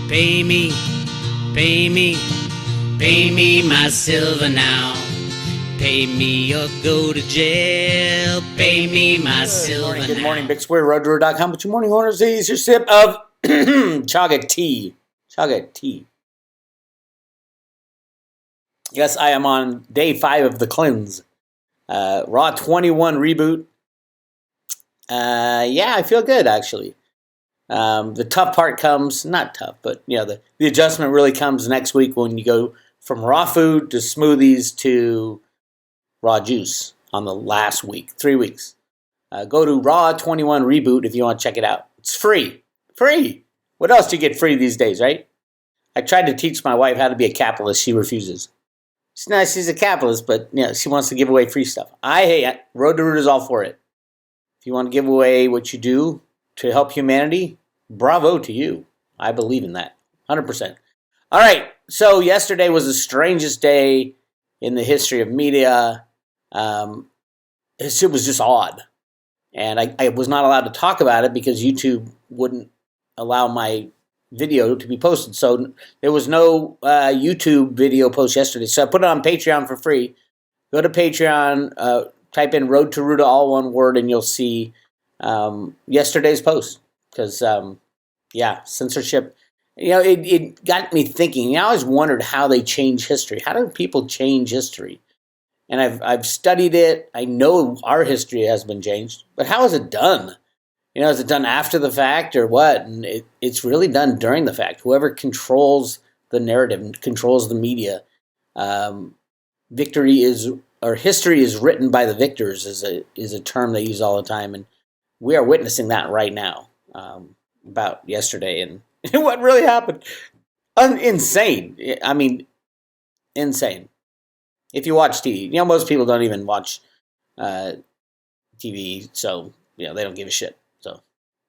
Pay me, pay me, pay me my silver now. Pay me or go to jail. Pay me my silver now. Good morning, Bix Weir, RoadToRoad.com. But your morning orders is your sip of chaga tea. Chaga tea. Yes, I am on day 5 of the cleanse. Raw 21 reboot. Yeah, I feel good, actually. The tough part comes, not tough, but the adjustment really comes next week when you go from raw food to smoothies to raw juice on the last week, 3 weeks. Go to Raw 21 Reboot if you want to check it out. It's free. Free! What else do you get free these days, right? I tried to teach my wife how to be a capitalist. She refuses. She's nice, she's a capitalist, but she wants to give away free stuff. Road to Root is all for it. If you want to give away what you do to help humanity, bravo to you. I believe in that, 100%. All right, so yesterday was the strangest day in the history of media. It was just odd. And I was not allowed to talk about it because YouTube wouldn't allow my video to be posted. So there was no YouTube video post yesterday. So I put it on Patreon for free. Go to Patreon, type in Road to Ruta, all one word, and you'll see yesterday's post. Because, censorship, it got me thinking. I always wondered how they change history. How do people change history? And I've studied it. I know our history has been changed. But how is it done? Is it done after the fact or what? And it's really done during the fact. Whoever controls the narrative and controls the media, history is written by the victors is a term they use all the time. And we are witnessing that right now about yesterday and what really happened. Insane. I mean, insane. If you watch TV, most people don't even watch TV, so they don't give a shit. So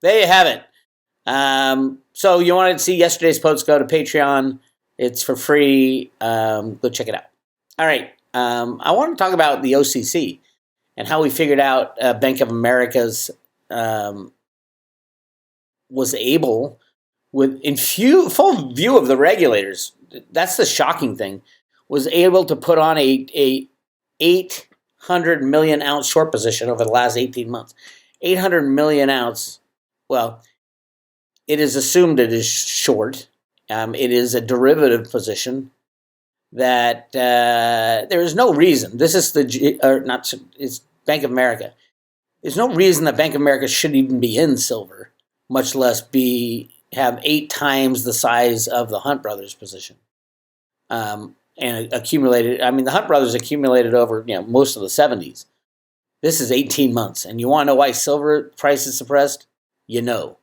there you have it. So you wanted to see yesterday's post? Go to Patreon. It's for free. Go check it out. All right. I want to talk about the OCC and how we figured out Bank of America's was able, full view of the regulators. That's the shocking thing. Was able to put on a 800 million ounce short position over the last 18 months. 800 million ounce, well, it is assumed it is short. It is a derivative position that there is no reason. This is it's Bank of America. There's no reason that Bank of America should even be in silver, much less have 8 times the size of the Hunt Brothers position. And accumulated, the Hunt Brothers accumulated over, most of the 70s. This is 18 months. And you want to know why silver price is suppressed? 18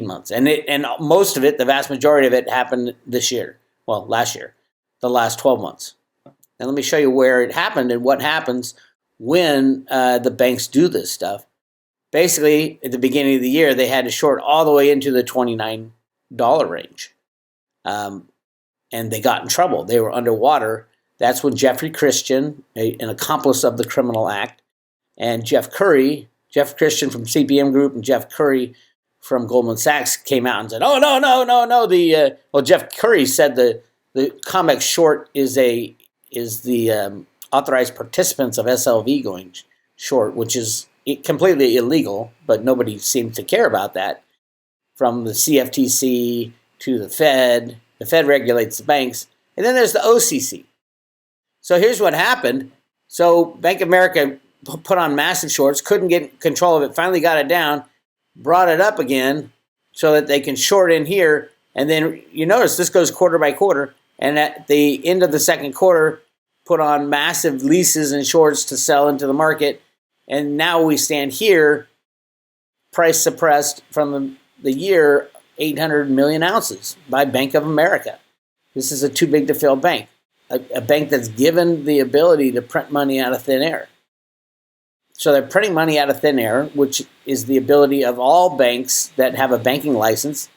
months. And most of it, the vast majority of it, happened this year. Well, last year. The last 12 months. And let me show you where it happened and what happens when the banks do this stuff. Basically, at the beginning of the year, they had to short all the way into the $29 range. And they got in trouble. They were underwater. That's when Jeffrey Christian, an accomplice of the criminal act, and Jeff Christian from CPM Group and Jeff Curry from Goldman Sachs came out and said, "Oh no! Jeff Curry said the COMEX short is the authorized participants of SLV going short, which is completely illegal, but nobody seemed to care about that. From the CFTC to the Fed. The Fed regulates the banks. And then there's the OCC. So here's what happened. So Bank of America put on massive shorts, couldn't get control of it, finally got it down, brought it up again so that they can short in here. And then you notice this goes quarter by quarter. And at the end of the second quarter, put on massive leases and shorts to sell into the market. And now we stand here, price suppressed from the year, 800 million ounces by Bank of America. This is a too big to fail bank, a bank that's given the ability to print money out of thin air. So they're printing money out of thin air, which is the ability of all banks that have a banking license.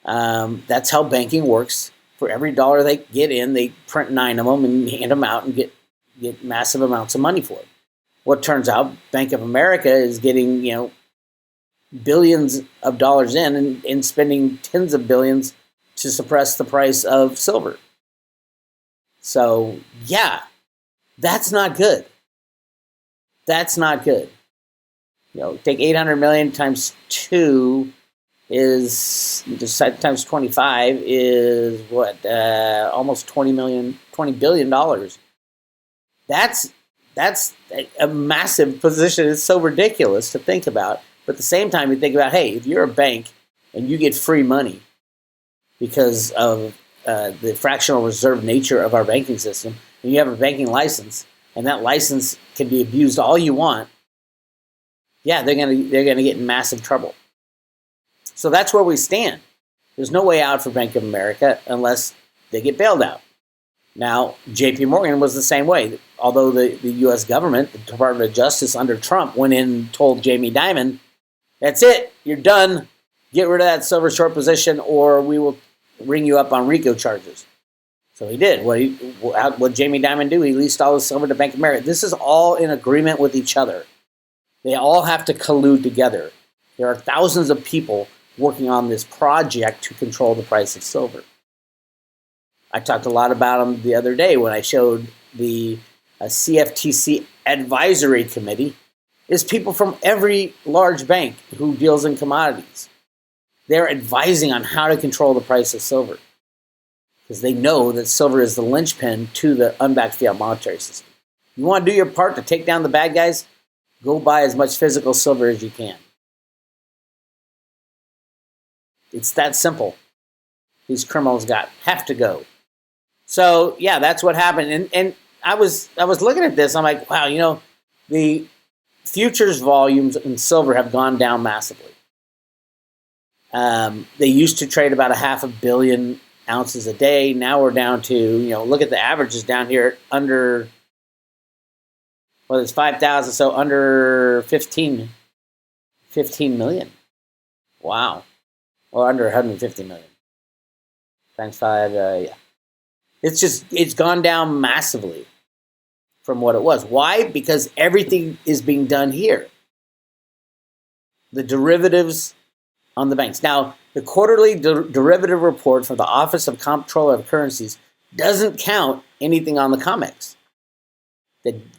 That's how banking works. For every dollar they get in, they print 9 of them and hand them out and get massive amounts of money for it. What turns out, Bank of America is getting, billions of dollars in and spending tens of billions to suppress the price of silver. So, yeah, that's not good. That's not good. Take 800 million times 2 is, just times 25 is what? Almost $20 billion. That's a massive position. It's so ridiculous to think about. But at the same time, you think about, hey, if you're a bank and you get free money because of the fractional reserve nature of our banking system, and you have a banking license, and that license can be abused all you want, yeah, they're gonna get in massive trouble. So that's where we stand. There's no way out for Bank of America unless they get bailed out. Now, J.P. Morgan was the same way. Although the U.S. government, the Department of Justice under Trump, went in and told Jamie Dimon, that's it, you're done. Get rid of that silver short position or we will ring you up on RICO charges. So he did. What Jamie Dimon do? He leased all the silver to Bank of America. This is all in agreement with each other. They all have to collude together. There are thousands of people working on this project to control the price of silver. I talked a lot about them the other day when I showed the CFTC advisory committee is people from every large bank who deals in commodities. They're advising on how to control the price of silver because they know that silver is the linchpin to the unbacked fiat monetary system. You want to do your part to take down the bad guys? Go buy as much physical silver as you can. It's that simple. These criminals have to go. So yeah, that's what happened. And I was looking at this. I'm like, wow, the futures volumes in silver have gone down massively. They used to trade about 500 million ounces a day. Now we're down to, look at the averages down here under, it's 5,000, so under 15 million. Wow. Or under 150 million. Times 5, yeah. It's gone down massively from what it was. Why? Because everything is being done here. The derivatives on the banks. Now, the quarterly derivative report for the Office of Comptroller of Currencies doesn't count anything on the COMEX.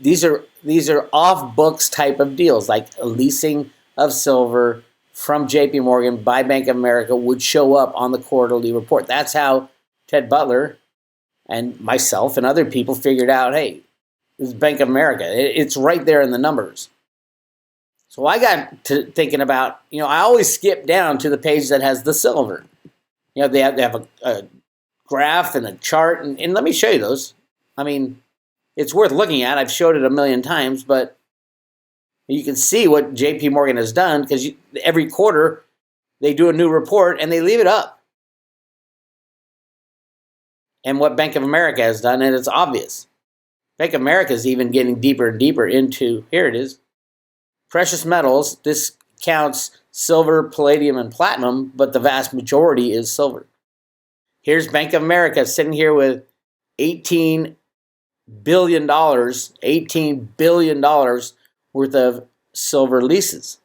These are off-books type of deals, like a leasing of silver from J.P. Morgan by Bank of America would show up on the quarterly report. That's how Ted Butler and myself and other people figured out, hey, this is Bank of America. It's right there in the numbers. So I got to thinking about, I always skip down to the page that has the silver. They have a graph and a chart, and let me show you those. I mean, it's worth looking at. I've showed it a million times, but you can see what J.P. Morgan has done because every quarter they do a new report and they leave it up. And what Bank of America has done, and it's obvious. Bank of America is even getting deeper and deeper into, here it is, precious metals. This counts silver, palladium, and platinum, but the vast majority is silver. Here's Bank of America sitting here with $18 billion worth of silver leases.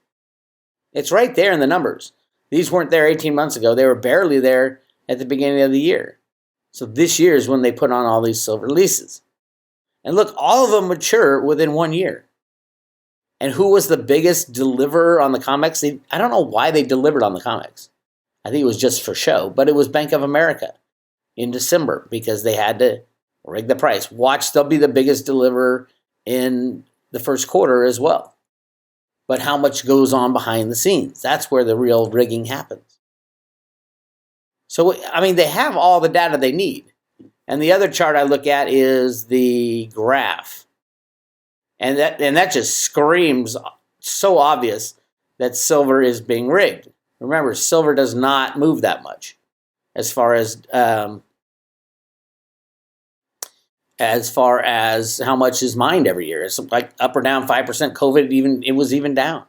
It's right there in the numbers. These weren't there 18 months ago. They were barely there at the beginning of the year. So this year is when they put on all these silver leases. And look, all of them mature within 1 year. And who was the biggest deliverer on the COMEX? I don't know why they delivered on the COMEX. I think it was just for show, but it was Bank of America in December because they had to rig the price. Watch, they'll be the biggest deliverer in the first quarter as well. But how much goes on behind the scenes? That's where the real rigging happens. So, they have all the data they need. And the other chart I look at is the graph. And that just screams so obvious that silver is being rigged. Remember, silver does not move that much as far as how much is mined every year. It's like up or down 5%. COVID, it was even down.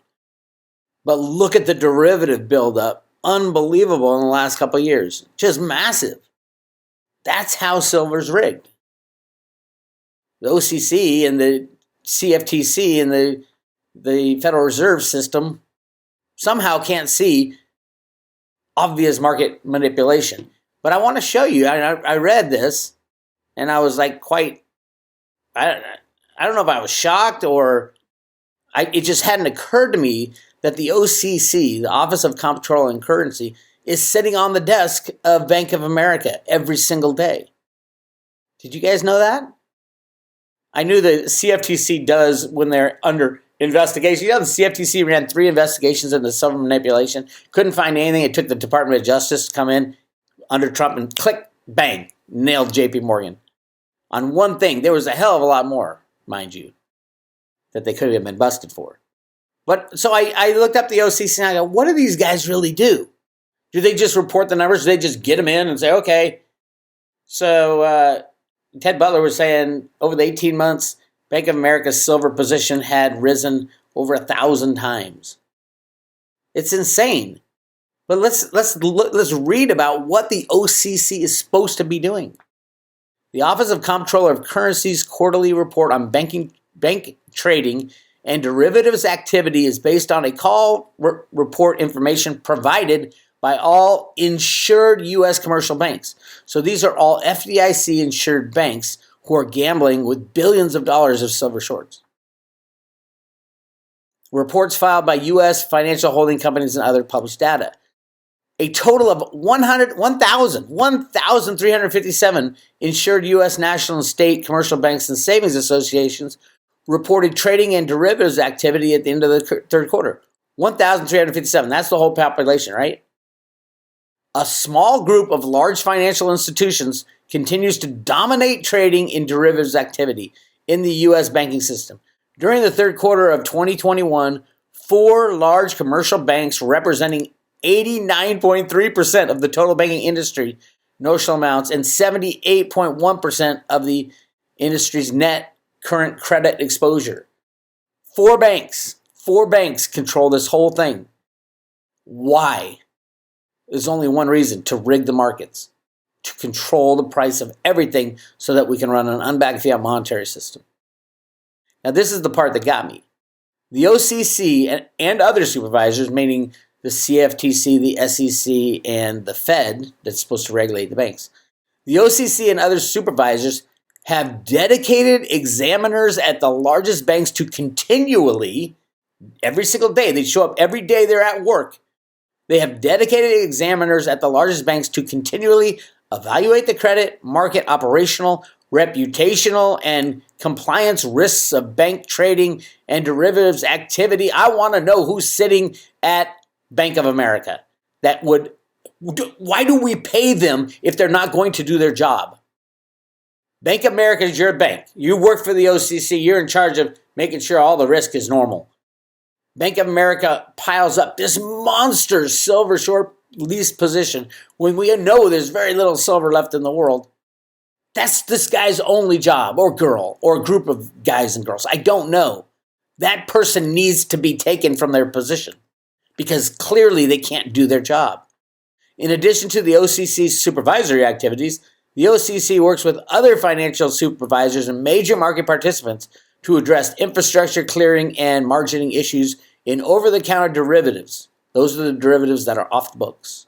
But look at the derivative buildup. Unbelievable in the last couple of years. Just massive. That's how silver's rigged. The OCC and the CFTC and the Federal Reserve System somehow can't see obvious market manipulation. But I want to show you, I read this and I was like I don't know if I was shocked or it just hadn't occurred to me that the OCC, the Office of Comptroller and Currency, is sitting on the desk of Bank of America every single day. Did you guys know that? I knew the CFTC does when they're under investigation. You know, the CFTC ran 3 investigations into silver manipulation. Couldn't find anything. It took the Department of Justice to come in under Trump and click, bang, nailed JP Morgan. On one thing, there was a hell of a lot more, mind you, that they could have been busted for. But so I looked up the OCC and I go, what do these guys really do? Do they just report the numbers? Do they just get them in and say, okay? So Ted Butler was saying over the 18 months, Bank of America's silver position had risen over 1,000 times. It's insane. But let's read about what the OCC is supposed to be doing. The Office of Comptroller of Currency's quarterly report on bank trading and derivatives activity is based on a call report information provided by all insured U.S. commercial banks. So these are all FDIC-insured banks who are gambling with billions of dollars of silver shorts. Reports filed by U.S. financial holding companies and other published data. A total of 1,357 insured U.S. national and state commercial banks and savings associations reported trading and derivatives activity at the end of the third quarter. 1,357. That's the whole population, right? A small group of large financial institutions continues to dominate trading in derivatives activity in the U.S. banking system. During the third quarter of 2021, 4 large commercial banks representing 89.3% of the total banking industry notional amounts and 78.1% of the industry's net current credit exposure. 4 banks control this whole thing. Why? There's only one reason: to rig the markets, to control the price of everything so that we can run an unbacked fiat monetary system. Now, this is the part that got me. The OCC and other supervisors, meaning the CFTC, the SEC, and the Fed, that's supposed to regulate the banks. The OCC and other supervisors have dedicated examiners at the largest banks to continually, every single day, they show up every day they're at work. They have dedicated examiners at the largest banks to continually evaluate the credit, market, operational, reputational, and compliance risks of bank trading and derivatives activity. I want to know who's sitting at Bank of America. Why do we pay them if they're not going to do their job? Bank of America is your bank. You work for the OCC. You're in charge of making sure all the risk is normal. Bank of America piles up this monster silver short lease position when we know there's very little silver left in the world. That's this guy's only job, or girl, or a group of guys and girls. I don't know. That person needs to be taken from their position because clearly they can't do their job. In addition to the OCC's supervisory activities, the OCC works with other financial supervisors and major market participants to address infrastructure clearing and margining issues in over-the-counter derivatives. Those are the derivatives that are off the books,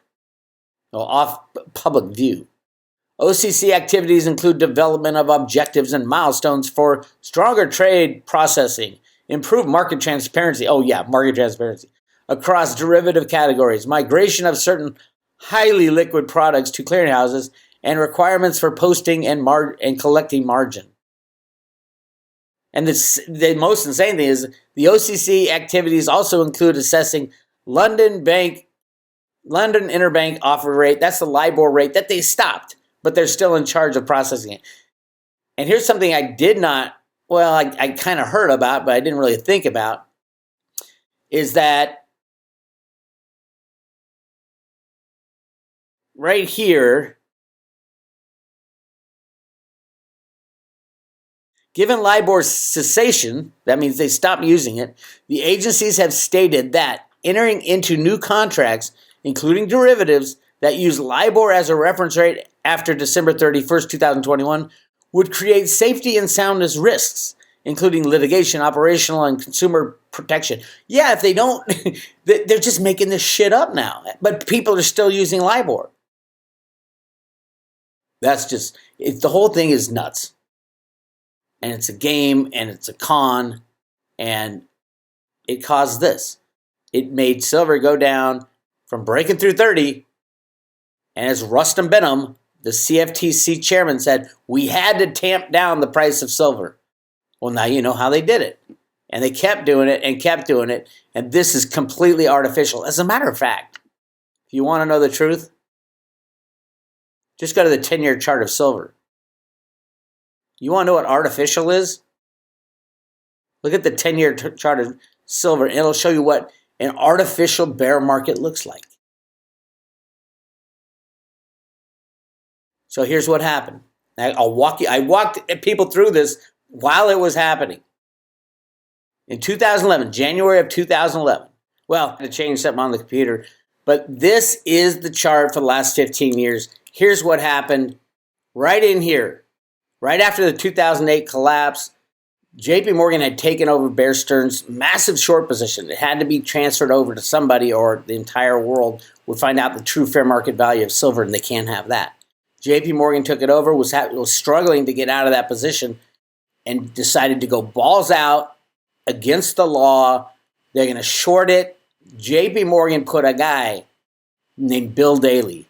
or off public view. OCC activities include development of objectives and milestones for stronger trade processing, improved market transparency. Market transparency across derivative categories, migration of certain highly liquid products to clearinghouses, and requirements for posting and collecting margin. And the most insane thing is the OCC activities also include assessing London interbank offer rate. That's the LIBOR rate that they stopped, but they're still in charge of processing it. And here's something I kind of heard about, but I didn't really think about, is that right here, given LIBOR's cessation, that means they stopped using it, the agencies have stated that entering into new contracts, including derivatives that use LIBOR as a reference rate after December 31st, 2021, would create safety and soundness risks, including litigation, operational, and consumer protection. Yeah, if they don't, they're just making this shit up now. But people are still using LIBOR. The whole thing is nuts. And it's a game, and it's a con, and it caused this. It made silver go down from breaking through 30, and as Rustam Benham, the CFTC chairman, said, we had to tamp down the price of silver. Well, now you know how they did it. And they kept doing it and kept doing it, and this is completely artificial. As a matter of fact, if you want to know the truth, just go to the 10-year chart of silver. You want to know what artificial is? Look at the 10-year chart of silver, and it'll show you what an artificial bear market looks like. So here's what happened. I walked people through this while it was happening. In 2011, January of 2011, well, I had to change something on the computer, but this is the chart for the last 15 years. Here's what happened right in here. Right after the 2008 collapse, JP Morgan had taken over Bear Stearns' massive short position. It had to be transferred over to somebody, or the entire world would find out the true fair market value of silver, and they can't have that. JP Morgan took it over, was struggling to get out of that position, and decided to go balls out against the law. They're going to short it. JP Morgan put a guy named Bill Daley.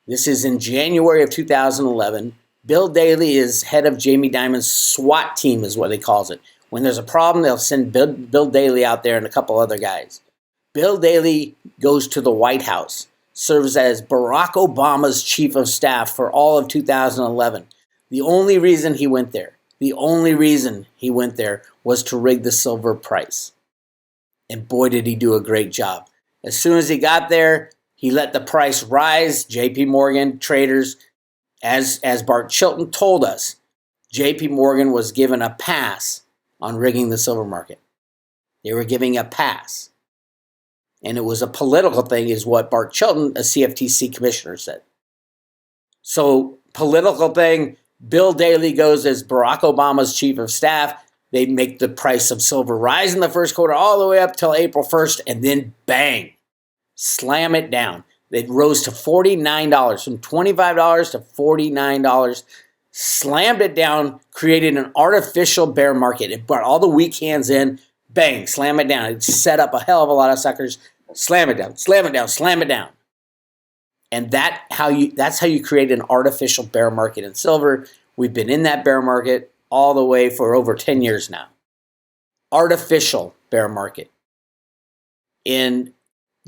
This is in January of 2011. Bill Daley is head of Jamie Dimon's SWAT team, is what they calls it. When there's a problem, they'll send Bill Daley out there and a couple other guys. Bill Daley goes to the White House, serves as Barack Obama's chief of staff for all of 2011. The only reason he went there was to rig the silver price. And boy, did he do a great job. As soon as he got there, he let the price rise. JP Morgan traders, as Bart Chilton told us, JP Morgan was given a pass on rigging the silver market. They were giving a pass. And it was a political thing, is what Bart Chilton, a CFTC commissioner, said. So, political thing, Bill Daley goes as Barack Obama's chief of staff. They make the price of silver rise in the first quarter all the way up till April 1st, and then bang, slam it down. It rose to $49, from $25 to $49, slammed it down, created an artificial bear market. It brought all the weak hands in, bang, slam it down. It set up a hell of a lot of suckers. Slam it down, slam it down, slam it down. And that's how you create an artificial bear market in silver. We've been in that bear market all the way for over 10 years now. Artificial bear market. In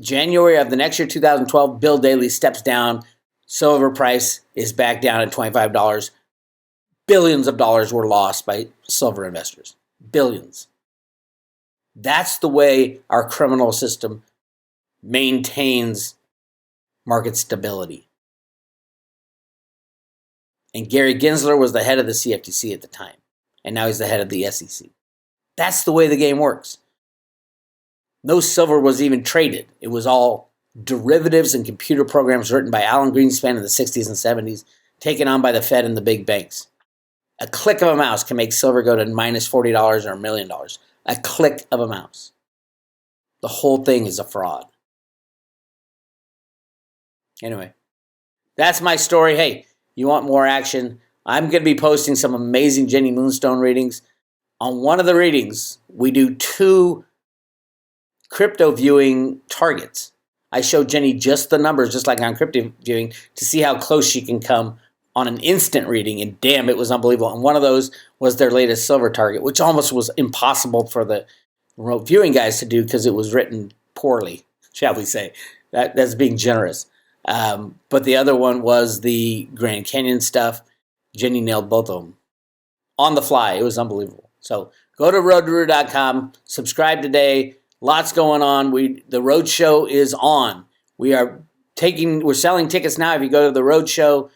January of the next year, 2012, Bill Daley steps down. Silver price is back down at $25. Billions of dollars were lost by silver investors. Billions. That's the way our criminal system maintains market stability. And Gary Gensler was the head of the CFTC at the time, and now he's the head of the SEC. That's the way the game works. No silver was even traded. It was all derivatives and computer programs written by Alan Greenspan in the 60s and 70s, taken on by the Fed and the big banks. A click of a mouse can make silver go to minus $40 or $1 million. A click of a mouse. The whole thing is a fraud. Anyway, that's my story. Hey, you want more action? I'm going to be posting some amazing Jenny Moonstone readings. On one of the readings, we do 2 crypto viewing targets. I show Jenny just the numbers, just like on crypto viewing, to see how close she can come on an instant reading, and damn, it was unbelievable. And one of those was their latest silver target, which almost was impossible for the remote viewing guys to do because it was written poorly, shall we say. That's being generous. But the other one was the Grand Canyon stuff. Jenny nailed both of them on the fly. It was unbelievable. So go to roadrooter.com, subscribe today. Lots going on. The road show is on. We're selling tickets now. If you go to the road show,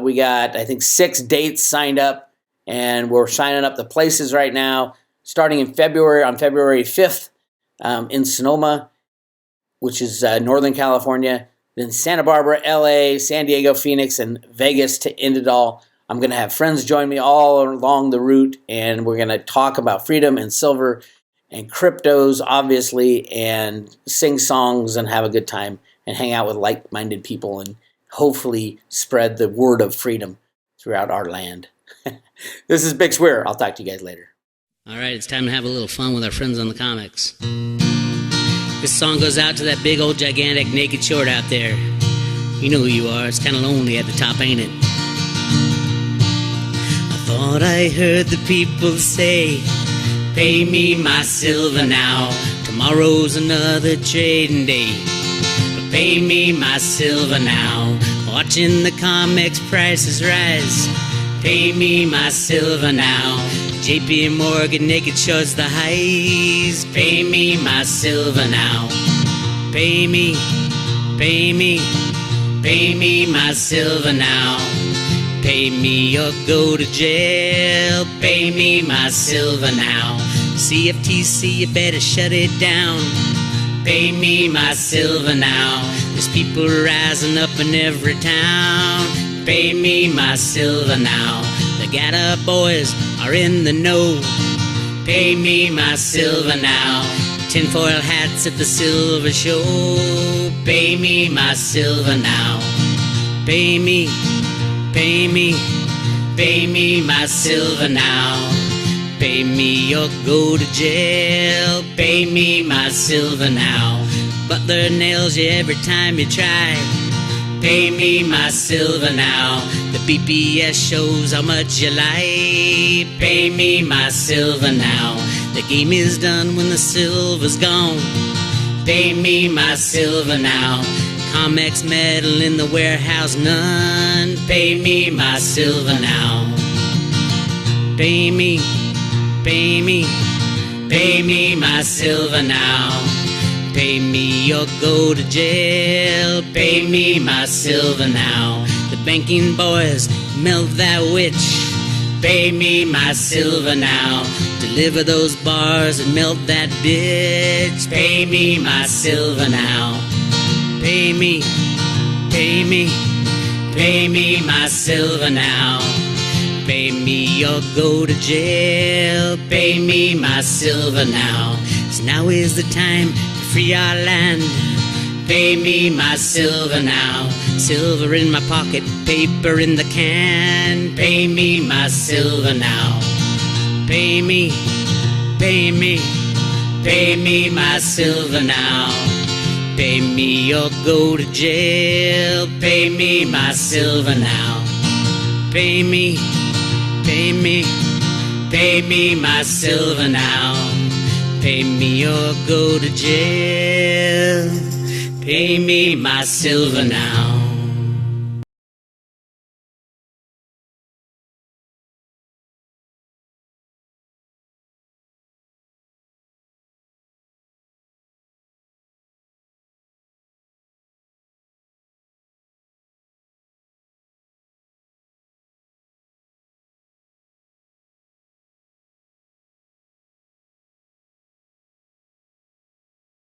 we got, I think, 6 dates signed up, and we're signing up the places right now, starting in February, on February 5th in Sonoma, which is Northern California, then Santa Barbara, LA, San Diego, Phoenix, and Vegas to end it all I'm going to have friends join me all along the route, and we're going to talk about freedom and silver and cryptos, obviously, and sing songs and have a good time and hang out with like-minded people and hopefully spread the word of freedom throughout our land. This is Bix Weir. I'll talk to you guys later. All right, it's time to have a little fun with our friends on the comics. This song goes out to that big old gigantic naked short out there. You know who you are. It's kind of lonely at the top, ain't it? I thought I heard the people say, pay me my silver now. Tomorrow's another trading day. But pay me my silver now. Watching the comics prices rise. Pay me my silver now. JP Morgan naked shorts the highs. Pay me my silver now. Pay me, pay me, pay me my silver now. Pay me or go to jail. Pay me my silver now. CFTC, you better shut it down. Pay me my silver now. There's people rising up in every town. Pay me my silver now. The Gatta boys are in the know. Pay me my silver now. Tinfoil hats at the silver show. Pay me my silver now. Pay me, pay me, pay me my silver now. Pay me or go to jail. Pay me my silver now. Butler nails you every time you try. Pay me my silver now. The BPS shows how much you lie. Pay me my silver now. The game is done when the silver's gone. Pay me my silver now. Comex metal in the warehouse, none. Pay me my silver now. Pay me, pay me, pay me my silver now. Pay me or go to jail. Pay me my silver now. The banking boys melt that witch. Pay me my silver now. Deliver those bars and melt that bitch. Pay me my silver now. Pay me, pay me, pay me my silver now. Pay me or go to jail. Pay me my silver now. 'Cause now is the time to free our land. Pay me my silver now. Silver in my pocket, paper in the can. Pay me my silver now. Pay me, pay me, pay me my silver now. Pay me or go to jail. Pay me my silver now. Pay me, pay me, pay me my silver now. Pay me or go to jail. Pay me my silver now.